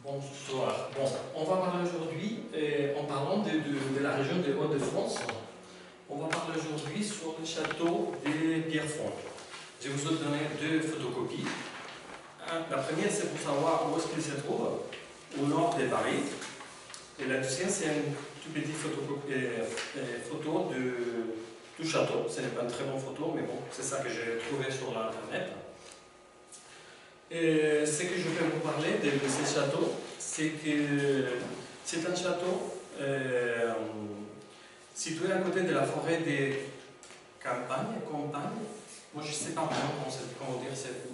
Bonsoir. Bon, on va parler aujourd'hui, en parlant de la région des Hauts-de-France, on va parler aujourd'hui sur le château des Pierrefonds. Je vous ai donné deux photocopies. La première, c'est pour savoir où est-ce qu'il se trouve, au nord de Paris. Et la deuxième, c'est une toute petite photo du château. Ce n'est pas une très bonne photo, mais bon, c'est ça que j'ai trouvé sur l'internet. Et ce que je vais vous parler de ce château, c'est que c'est un château situé à côté de la forêt de campagne. Moi je ne sais pas vraiment comment dire, c'est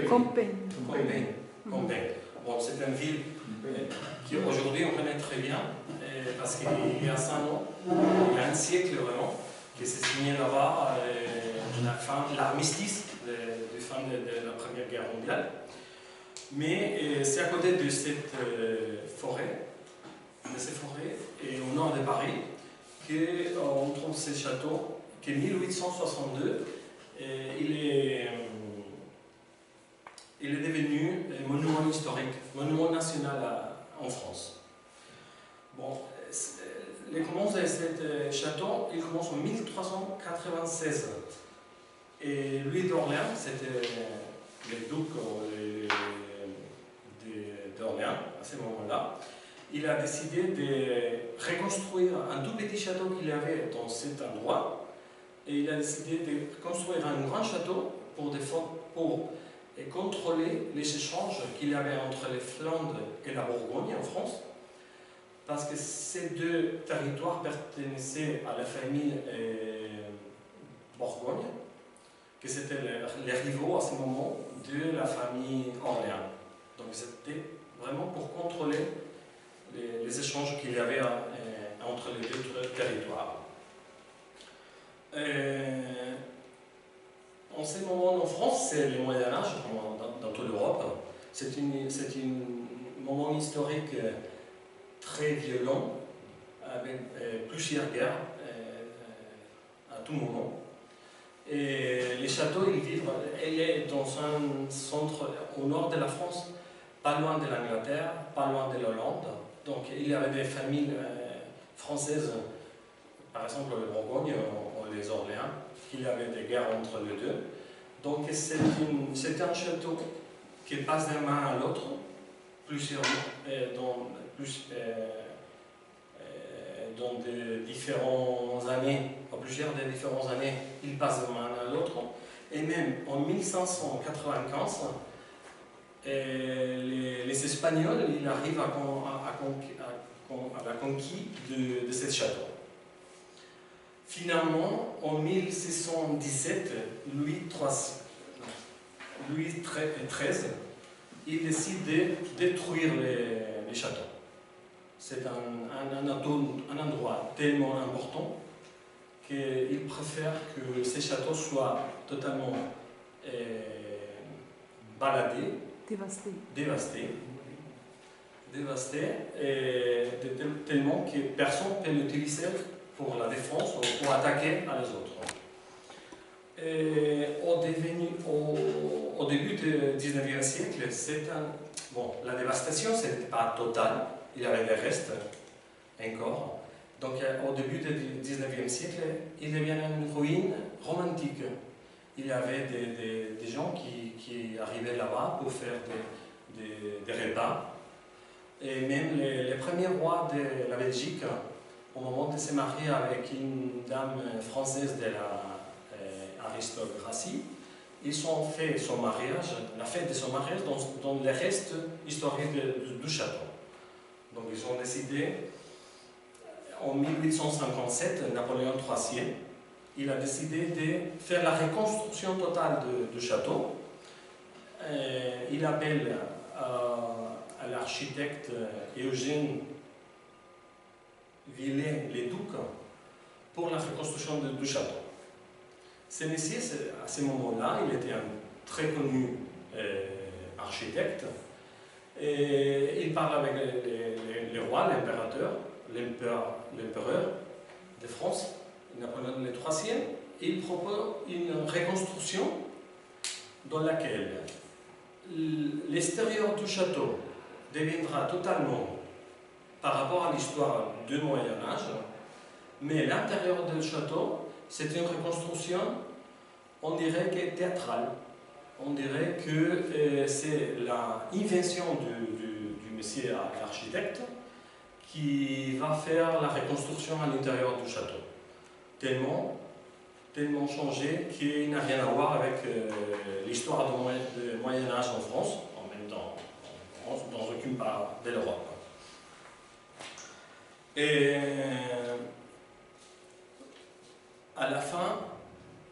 Compiègne. Bon, c'est une ville qui aujourd'hui on connaît très bien, parce qu'il y a 100 ans, il y a un siècle vraiment, qui s'est signé là-bas, l'armistice de fin de la Première Guerre mondiale. Mais c'est à côté de cette forêt, et au nord de Paris, qu'on trouve ce château, qui est 1862, il est devenu monument historique, monument national en France. Bon, les commences de ce château, il commence en 1396. Et Louis d'Orléans, c'était le duc d'Orléans à ce moment-là, il a décidé de reconstruire un tout petit château qu'il avait dans cet endroit, et il a décidé de construire un grand château pour contrôler les échanges qu'il y avait entre les Flandres et la Bourgogne en France, parce que ces deux territoires pertenaissaient à la famille Bourgogne, que c'était les rivaux à ce moment de la famille Orléans. Donc c'était vraiment pour contrôler les échanges qu'il y avait entre les deux territoires. En ce moment en France, c'est le Moyen-Âge, dans toute l'Europe. C'est un moment historique très violent, avec plusieurs guerres à tout moment. Et les châteaux, il est dans un centre au nord de la France, pas loin de l'Angleterre, pas loin de l'Hollande. Donc il y avait des familles françaises, par exemple le Bourgogne ou les Orléans, qu'il y avait des guerres entre les deux. Donc c'est un château qui passe d'une main à l'autre, dans de différentes années, plusieurs des différentes années, il passe d'une main à l'autre. Et même en 1595, les Espagnols ils arrivent à la conquête de ce château. Finalement, en 1617, Louis XIII, il décide de détruire les châteaux. C'est un endroit tellement important qu'il préfère que ces châteaux soient totalement baladés, dévastés, tellement que personne ne peut l'utiliser pour la défense ou pour attaquer les autres. Au début du 19e siècle, la dévastation, ce n'était pas totale, il y avait des restes encore. Donc au début du 19e siècle, il devient une ruine romantique. Il y avait des gens qui arrivaient là-bas pour faire des repas. Et même les premiers rois de la Belgique, au moment de se marier avec une dame française de l'aristocratie, ils ont fait la fête de son mariage dans les restes historiques du château. Donc ils ont décidé, en 1857, Napoléon III, il a décidé de faire la reconstruction totale du château. Il appelle à l'architecte Eugène Villain-le-Duc pour la reconstruction du château. Ce monsieur, à ce moment-là, il était un très connu architecte. Et il parle avec le roi, l'empereur de France, Napoléon III, et il propose une reconstruction dans laquelle l'extérieur du château deviendra totalement par rapport à l'histoire du Moyen-Âge, mais l'intérieur du château, c'est une reconstruction, on dirait que théâtrale. On dirait que c'est l'invention du monsieur architecte qui va faire la reconstruction à l'intérieur du château. Tellement changé qu'il n'a rien à voir avec l'histoire du Moyen-Âge en France, en même temps, dans aucune part de l'Europe. Et à la fin,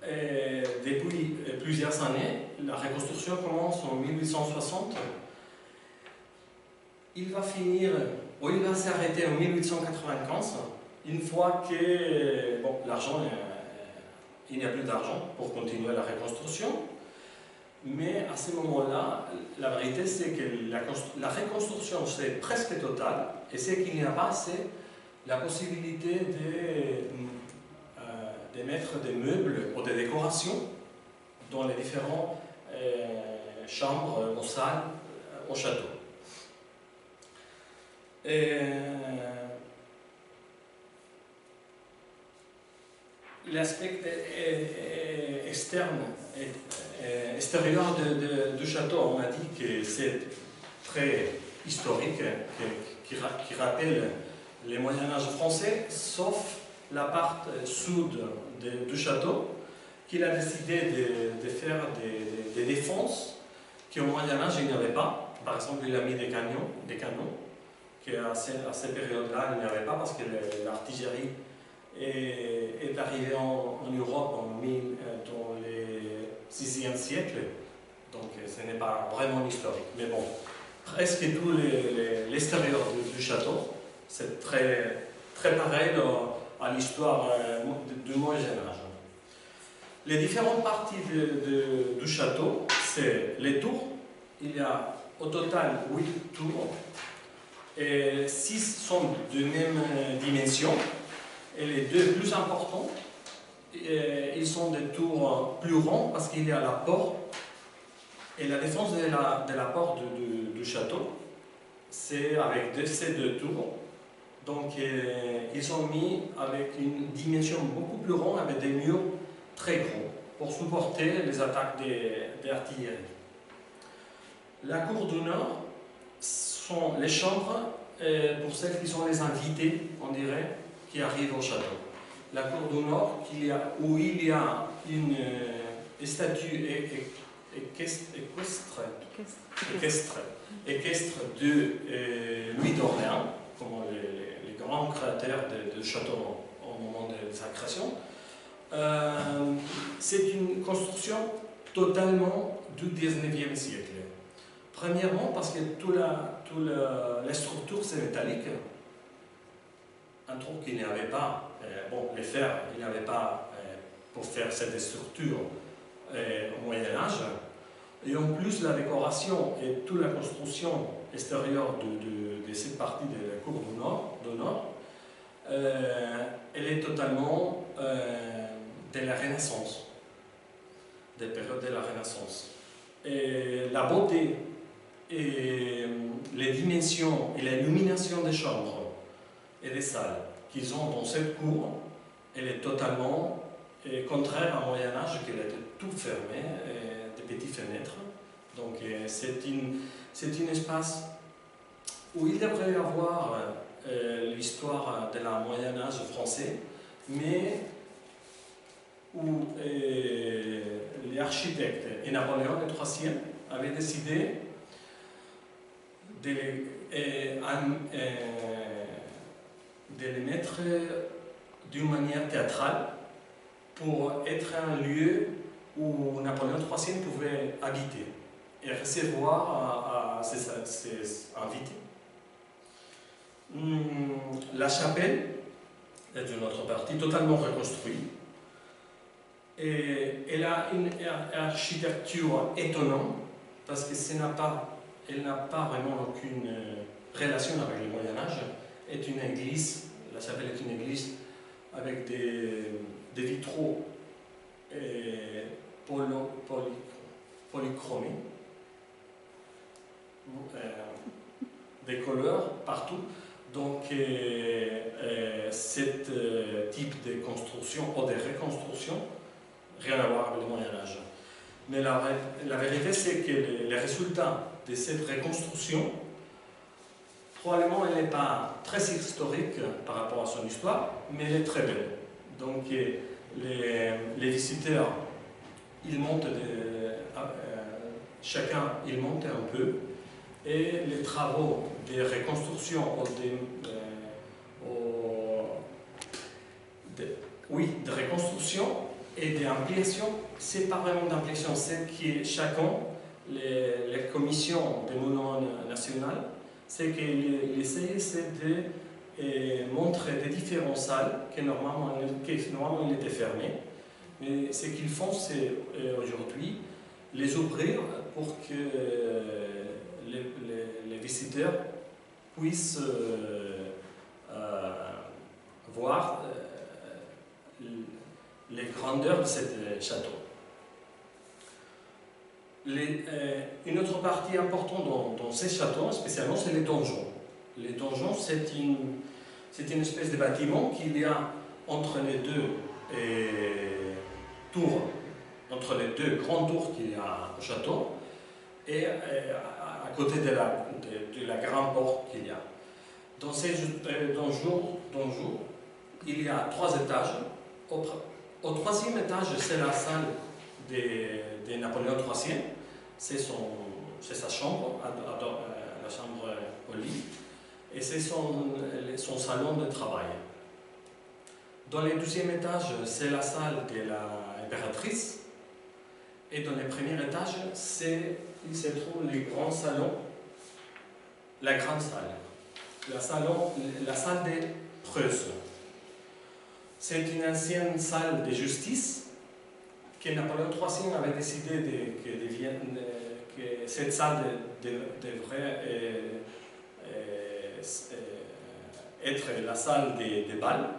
depuis plusieurs années, la reconstruction commence en 1860. Il va finir, ou il va s'arrêter en 1895, une fois que l'argent, il n'y a plus d'argent pour continuer la reconstruction. Mais à ce moment-là, la vérité c'est que la reconstruction c'est presque totale, et c'est qu'il n'y a pas assez la possibilité de mettre des meubles ou des décorations dans les différentes chambres ou salles au château. L'aspect extérieur du château, on a dit que c'est très historique, qui rappelle les Moyen-Âge français, sauf la partie sud du château, qu'il a décidé de faire des défenses qu'au Moyen-Âge il n'y avait pas. Par exemple, il a mis des canons qu'à cette période-là il n'y avait pas parce que l'artillerie est arrivée en Europe dans le 6e siècle, donc ce n'est pas vraiment historique. Mais bon, presque tout l'extérieur du château, c'est très pareil à l'histoire du Moyen-Âge. Les différentes parties du château, c'est les tours. Il y a au total 8 tours, et 6 sont de même dimension, et les deux plus importants, ils sont des tours plus ronds parce qu'il y a la porte, et la défense de la porte du château, c'est avec ces deux tours. Donc ils sont mis avec une dimension beaucoup plus ronde, avec des murs très gros, pour supporter les attaques des artilleries. La cour du Nord sont les chambres pour celles qui sont les invités, on dirait, qui arrivent au château. La cour du Nord, où il y a une statue équestre de Louis d'Orléans, comme les grands créateurs du château au moment de sa création. C'est une construction totalement du 19e siècle. Premièrement, parce que toute la structure c'est métallique. Un truc qu'il n'y avait pas, les fers, il n'y avait pas pour faire cette structure au Moyen-Âge. Et en plus, la décoration et toute la construction extérieure de cette partie de la cour du Nord, elle est totalement de la Renaissance, des périodes de la Renaissance. Et la beauté et les dimensions et l'illumination des chambres et des salles qu'ils ont dans cette cour, elle est totalement contraire au Moyen-Âge, qu'elle était tout fermée, des petites fenêtres. Donc c'est un espace où il devrait y avoir l'histoire de la Moyen-Âge français, mais où l'architecte et Napoléon III avaient décidé de les mettre d'une manière théâtrale pour être un lieu où Napoléon III pouvait habiter et recevoir ses invités. La chapelle est une autre partie totalement reconstruite. Et elle a une architecture étonnante parce qu'elle n'a pas vraiment aucune relation avec le Moyen-Âge. C'est une église, la chapelle est une église avec des vitraux polychromés. des couleurs partout. Donc, ce type de construction ou de reconstruction, rien à voir avec le Moyen-Âge. Mais la vérité, c'est que les résultats de cette reconstruction, probablement, elle n'est pas très historique par rapport à son histoire, mais elle est très belle. Donc, les visiteurs, ils montent, chacun, il monte un peu, et les travaux de reconstruction de reconstruction et d'ampliation, c'est pas vraiment d'ampliation, c'est que chacun, les commissions des monuments nationaux, c'est qu'il essaie de montrer des différentes salles que normalement il était fermé. Mais ce qu'ils font, c'est aujourd'hui les ouvrir pour que les visiteurs puissent voir les grandeurs de ce château. Une autre partie importante dans ces châteaux, spécialement, c'est les donjons. Les donjons, c'est une espèce de bâtiment qu'il y a entre les deux tours, entre les deux grandes tours qu'il y a au château, et à côté de la grande porte qu'il y a. Dans ces donjons, il y a 3 étages. Au 3e étage, c'est la salle de Napoléon III, c'est sa chambre, la chambre au lit, et c'est son salon de travail. Dans le 2e étage, c'est la salle de l'impératrice, et dans le 1er étage, il se trouve les grands salons, la grande salle, la salle des preuses. C'est une ancienne salle de justice que Napoléon III avait décidé que cette salle devrait être la salle des bals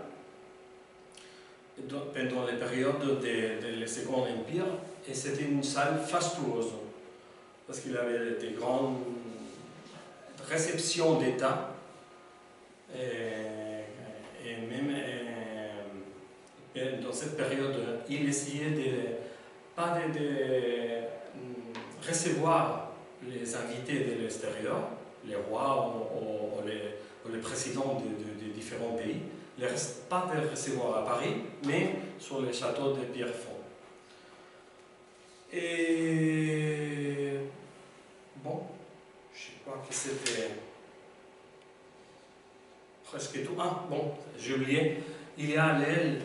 pendant les périodes du Second Empire, et c'était une salle fastueuse parce qu'il y avait des grandes réceptions d'État et même dans cette période, il essayait pas de recevoir les invités de l'extérieur, les rois ou les présidents de différents pays, pas de recevoir à Paris, mais sur les châteaux de Pierrefonds. Et bon, je crois que c'était presque tout. Ah, bon, j'ai oublié, il y a l'aile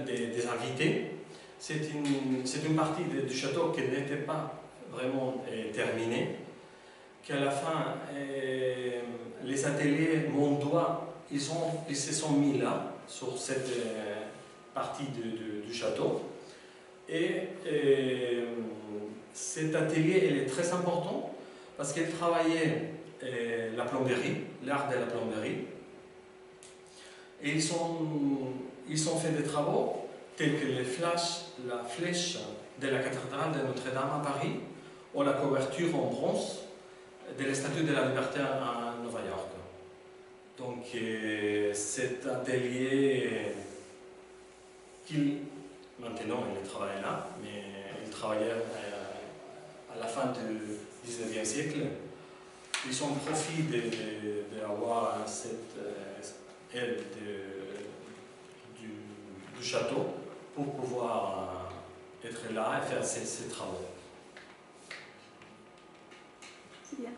des invités. C'est une partie du château qui n'était pas vraiment terminée, qu'à la fin, les ateliers mondois, ils se sont mis là, sur cette partie du château. Et cet atelier, il est très important parce qu'il travaillait la plomberie, l'art de la plomberie. Et ils ont fait des travaux tels que la flèche de la cathédrale de Notre-Dame à Paris ou la couverture en bronze de la Statue de la Liberté à New York. Donc cet atelier, maintenant il travaille là, mais il travaillait à la fin du 19e siècle. Ils ont profité d'avoir cette aile du château pour pouvoir être là et faire ces travaux. C'est bien.